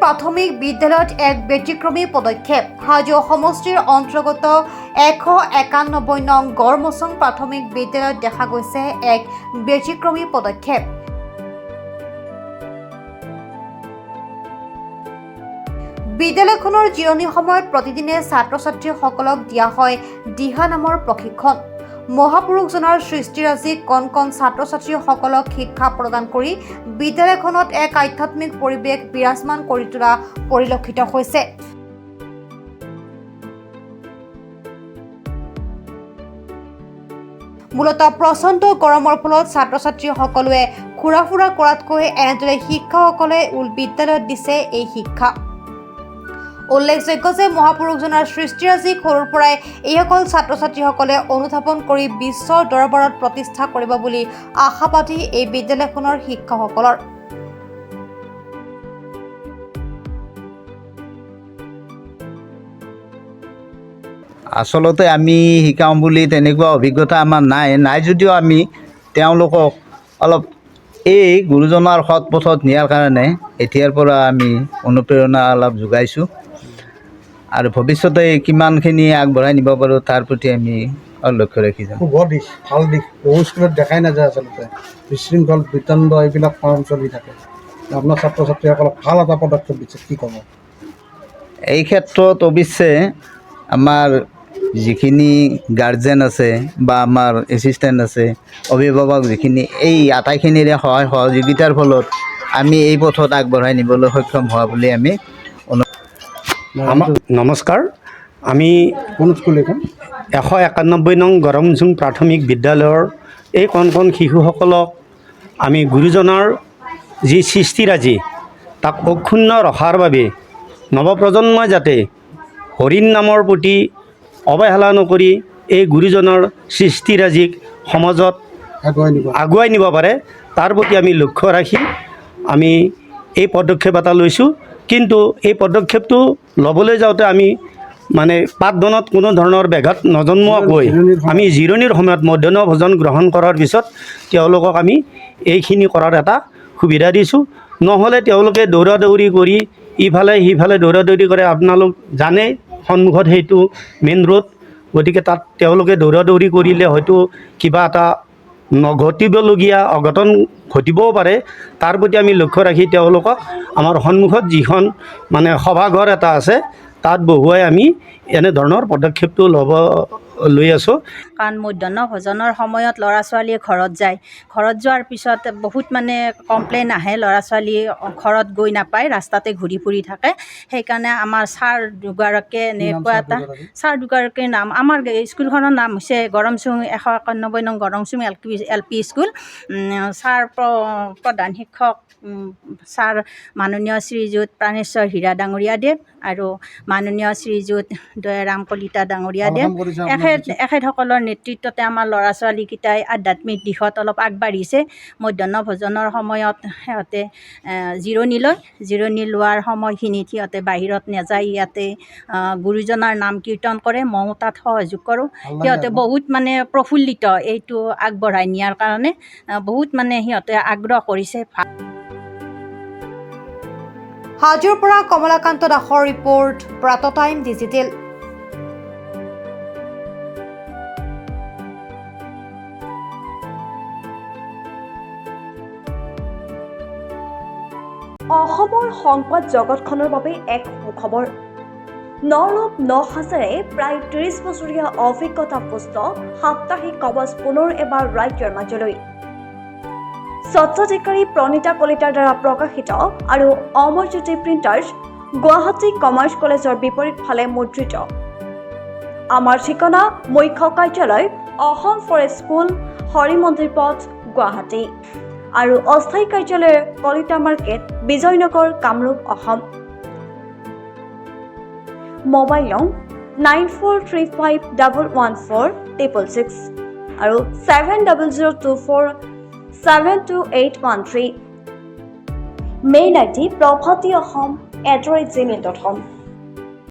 প্ৰাথমিক বিদ্যালয়ত এক ব্যতিক্ৰমী পদক্ষেপ। হাজো সমষ্টিৰ অন্তৰ্গত 191 নং গড়মচং প্ৰাথমিক বিদ্যালয়ত দেখা গৈছে এক ব্যতিক্ৰমী পদক্ষেপ। বিদ্যালয়খনৰ জিৰণি সময়ত প্ৰতিদিনে ছাত্ৰ ছাত্ৰীসকলক দিয়া হয় দিহা নামৰ প্ৰশিক্ষণ। মহাপুৰুষজনৰ সৃষ্টিৰাজিক কণ কণ ছাত্ৰ ছাত্ৰীসকলক শিক্ষা প্ৰদান কৰি বিদ্যালয়খনত এক আধ্যাত্মিক পৰিৱেশ বিৰাজমান কৰি তোলা পৰিলক্ষিত হৈছে। মূলতঃ প্ৰচণ্ড গৰমৰ ফলত ছাত্ৰ ছাত্ৰীসকলে ঘূৰা ফুৰা কৰাতকৈ এনেদৰে শিক্ষকসকলে বিদ্যালয়ত দিছে এই শিক্ষা। উল্লেখযোগ্য যে মহাপুৰুষজনৰ সৃষ্টিৰাজিক সৰুৰ পৰাই এইসকল ছাত্ৰ ছাত্ৰীসকলে অনুধাৱন কৰি বিশ্বৰ দৰবাৰত প্ৰতিষ্ঠা কৰিব বুলি আশাবাদী এই বিদ্যালয়খনৰ শিক্ষকসকলৰ। আচলতে আমি শিকাওঁ বুলি তেনেকুৱা অভিজ্ঞতা আমাৰ নাই যদিও আমি তেওঁলোকক অলপ এই গুৰুজনাৰ সৎ পথত নিয়াৰ কাৰণে এতিয়াৰ পৰা আমি অনুপ্ৰেৰণা অলপ যোগাইছোঁ আৰু ভৱিষ্যতে কিমানখিনি আগবঢ়াই নিব পাৰোঁ তাৰ প্ৰতি আমি লক্ষ্য ৰাখি যাম। শুভ দিশ, ভাল দিশ বহু স্কুলত দেখাই নাযায়। আচলতে বিশৃংখল বিতণ্ড এইবিলাক কাম চলি থাকে। আপোনাৰ ছাত্ৰ ছাত্ৰীসকলক ভাল এটা পদক্ষেপ দিছে, কি ক'ব? এই ক্ষেত্ৰত অৱশ্যে আমাৰ যিখিনি গাৰ্জেন আছে বা আমাৰ এছিষ্টেণ্ট আছে, অভিভাৱক যিখিনি, এই আটাইখিনিৰে সহায় সহযোগিতাৰ ফলত আমি এই পথত আগবঢ়াই নিবলৈ সক্ষম হোৱা বুলি আমি নমস্কাৰ। আমি কোন স্কুল এইখন? 191 নং গড়মচং প্ৰাথমিক বিদ্যালয়ৰ এই কণ কণ শিশুসকলক আমি গুৰুজনাৰ যি সৃষ্টিৰাজি তাক অক্ষুণ্ণ ৰখাৰ বাবে নৱপ্ৰজন্মই যাতে হৰিণ নামৰ প্ৰতি অৱহেলা নকৰি এই গুৰুজনাৰ সৃষ্টিৰাজিক সমাজত আগুৱাই নিব পাৰে তাৰ প্ৰতি আমি লক্ষ্য ৰাখি আমি এই পদক্ষেপ এটা লৈছোঁ। কিন্তু এই পদক্ষেপটো ল'বলৈ যাওঁতে আমি পাঠদানত কোনো ধৰণৰ ব্যাঘাত নজন্মোৱাকৈ আমি জিৰণিৰ সময়ত মধ্যাহ্ন ভোজন গ্ৰহণ কৰাৰ পিছত তেওঁলোকক আমি এইখিনি কৰাৰ এটা সুবিধা দিছোঁ। নহ'লে তেওঁলোকে দৌৰা দৌৰি কৰি ইফালে সিফালে দৌৰা দৌৰি কৰে। আপোনালোক জানে সন্মুখত সেইটো মেইন ৰোড, গতিকে তাত তেওঁলোকে দৌৰা দৌৰি কৰিলে হয়তো কিবা এটা নঘটিবলগীয়া অঘটন ঘটিবও পাৰে। তাৰ প্ৰতি আমি লক্ষ্য ৰাখি তেওঁলোকক আমাৰ সন্মুখত যিখন সভাঘৰ এটা আছে তাত বহুৱাই আমি এনেধৰণৰ পদক্ষেপটো লৈ আছোঁ। কাৰণ মধ্যাহ্ন ভোজনৰ সময়ত ল'ৰা ছোৱালীয়ে ঘৰত যায়, ঘৰত যোৱাৰ পিছত বহুত কমপ্লেইন আহে, ল'ৰা ছোৱালী ঘৰত গৈ নাপায়, ৰাস্তাতে ঘূৰি ফুৰি থাকে। সেইকাৰণে আমাৰ ছাৰ দুগৰাকীয়ে এনেকুৱা এটা ছাৰ দুগৰাকীৰ নাম, আমাৰ স্কুলখনৰ নাম হৈছে গড়মচং 191 নং গড়মচং LP স্কুল। ছাৰ প্ৰধান শিক্ষক ছাৰ মাননীয় শ্ৰীযুত প্ৰাণেশ্বৰ হীৰা ডাঙৰীয়াদেৱ আৰু মাননীয় শ্ৰীযুত দয়াৰাম কলিতা ডাঙৰীয়াদেৱ, এখেতসকলৰ নেতৃত্বতে আমাৰ ল'ৰা ছোৱালীকেইটাই আধ্যাত্মিক দিশত অলপ আগবাঢ়িছে। মধ্যাহ্ন ভোজনৰ সময়ত সিহঁতে জিৰণি লয়, জিৰণি লোৱাৰ সময়খিনিত সিহঁতে বাহিৰত নাযায়, ইয়াতে গুৰুজনাৰ নাম কীৰ্তন কৰে। ময়ো তাত সহযোগ কৰোঁ। সিহঁতে বহুত প্ৰফুল্লিত, এইটো আগবঢ়াই নিয়াৰ কাৰণে বহুত সিহঁতে আগ্ৰহ কৰিছে। হাজোৰ পৰা কমলাকান্ত দাসৰ ৰিপৰ্ট, প্ৰাতঃটাইম ডিজিটেল। অসমৰ সংবাদ জগতখনৰ বাবে এক সুখবৰ। নৰূপ নসাজেৰে প্ৰায় 30 বছৰীয়া অভিজ্ঞতা পুষ্ট সাপ্তাহিক কবচ পুনৰ এবাৰ ৰাজ্যৰ মাজলৈ। স্বত্বাধিকাৰী প্ৰণীতা কলিতাৰ দ্বাৰা প্ৰকাশিত আৰু অমৰজ্যোতি প্ৰিণ্টাৰ্ছ, গুৱাহাটী কমাৰ্চ কলেজৰ বিপৰীত ফালে মুদ্ৰিত। আমাৰ ঠিকনা মুখ্য কাৰ্যালয় অসম ফৰেষ্ট স্কুল, হৰি মন্দিৰ পথ, গুৱাহাটী আৰু অস্থায়ী কাৰ্যালয় কলিতা মাৰ্কেট, বিজয়নগৰ, কামৰূপ, অসম। মোবাইল নং 9435114666 আৰু 7024722813। Mail ID probhatiahom@gmail.com।